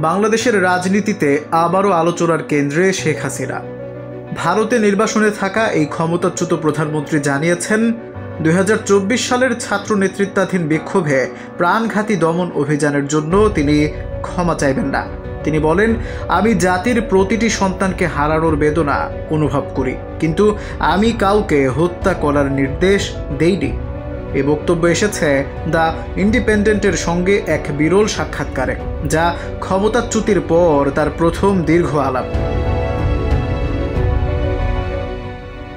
বাংলাদেশের রাজনীতিতে আবারও আলোচনার কেন্দ্রে শেখ হাসিনা। ভারতে নির্বাসনে থাকা এই ক্ষমতাচ্যুত প্রধানমন্ত্রী জানিয়েছেন 2024 সালের ছাত্র নেতৃত্বাধীন বিক্ষোভে প্রাণঘাতী দমন অভিযানের জন্য তিনি ক্ষমা চাইবেন না। তিনি বলেন, আমি জাতির প্রতিটি সন্তানকে হারানোর বেদনা অনুভব করি, কিন্তু আমি কাউকে হত্যা করার নির্দেশ দেইনি। এ বক্তব্য এসেছে দ্য ইন্ডিপেন্ডেন্টের সঙ্গে এক বিরল সাক্ষাৎকারে, যা ক্ষমতাচ্যুতির পর তার প্রথম দীর্ঘ আলাপ।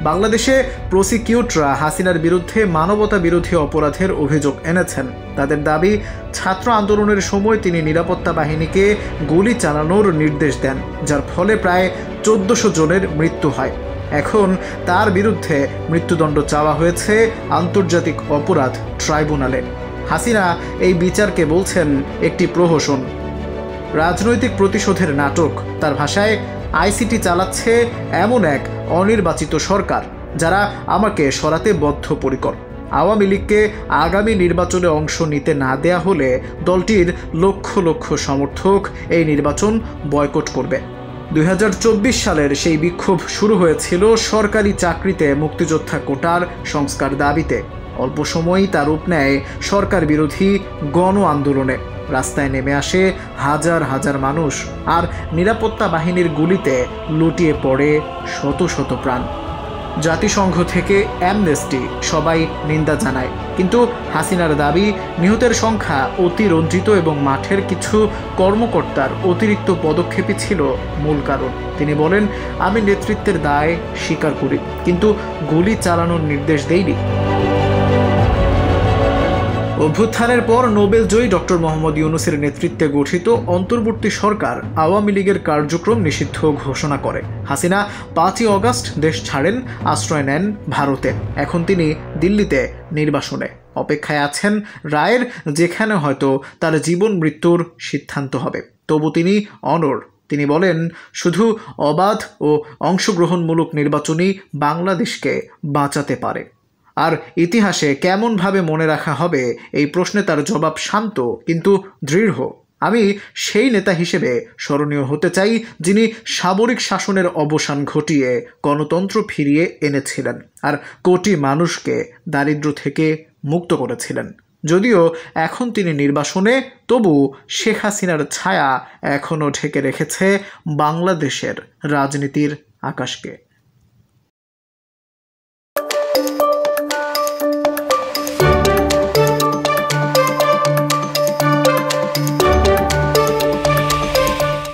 বাংলাদেশে প্রসিকিউটররা হাসিনার বিরুদ্ধে মানবতা বিরোধী অপরাধের অভিযোগ এনেছেন। তাদের দাবি, ছাত্র আন্দোলনের সময় তিনি নিরাপত্তা বাহিনীকে গুলি চালানোর নির্দেশ দেন, যার ফলে প্রায় 1400 জনের মৃত্যু হয়। এখন তার বিরুদ্ধে মৃত্যুদণ্ড চাওয়া হয়েছে আন্তর্জাতিক অপরাধ ট্রাইব্যুনালে। হাসিনা এই বিচারকে বলছেন একটি প্রহসন, রাজনৈতিক প্রতিশোধের নাটক। তার ভাষায়, আইসিটি চালাচ্ছে এমন এক অনির্বাচিত সরকার যারা আমাকে সরাতে বদ্ধপরিকর। আওয়ামী লীগকে আগামী নির্বাচনে অংশ নিতে না দেয়া হলে দলটির লক্ষ লক্ষ সমর্থক এই নির্বাচন বয়কট করবে। 2024 সালের সেই বিক্ষোভ শুরু হয়েছিল সরকারি চাকরিতে মুক্তিযোদ্ধা কোটার সংস্কার দাবিতে। অল্প সময়ই তার রূপ নেয় সরকার বিরোধী গণ আন্দোলনে। রাস্তায় নেমে আসে হাজার হাজার মানুষ, আর নিরাপত্তা বাহিনীর গুলিতে লুটিয়ে পড়ে শত শত প্রাণ। জাতিসংঘ থেকে অ্যামনেস্টি সবাই নিন্দা জানায়, কিন্তু হাসিনার দাবি, নিহতের সংখ্যা অতিরঞ্জিত এবং মাঠের কিছু কর্মকর্তার অতিরিক্ত পদক্ষেপই ছিল মূল কারণ। তিনি বলেন, আমি নেতৃত্বের দায় স্বীকার করি, কিন্তু গুলি চালানোর নির্দেশ দেইনি। অভ্যুত্থানের পর নোবেলজয়ী ডক্টর মোহাম্মদ ইউনূসের নেতৃত্বে গঠিত অন্তর্বর্তী সরকার আওয়ামী লীগের কার্যক্রম নিষিদ্ধ ঘোষণা করে। হাসিনা 5ই অগাস্ট দেশ ছাড়েন, আশ্রয় নেন ভারতে। এখন তিনি দিল্লিতে নির্বাসনে অপেক্ষায় আছেন রায়ের, যেখানে হয়তো তার জীবন মৃত্যুর সিদ্ধান্ত হবে। তবু তিনি অনড়। তিনি বলেন, শুধু অবাধ ও অংশগ্রহণমূলক নির্বাচনই বাংলাদেশকে বাঁচাতে পারে। আর ইতিহাসে কেমনভাবে মনে রাখা হবে, এই প্রশ্নে তার জবাব শান্ত কিন্তু দৃঢ়। আমি সেই নেতা হিসেবে স্মরণীয় হতে চাই, যিনি সামরিক শাসনের অবসান ঘটিয়ে গণতন্ত্র ফিরিয়ে এনেছিলেন আর কোটি মানুষকে দারিদ্র্য থেকে মুক্ত করেছিলেন। যদিও এখন তিনি নির্বাসনে, তবু শেখ হাসিনার ছায়া এখনও ঢেকে রেখেছে বাংলাদেশের রাজনীতির আকাশকে।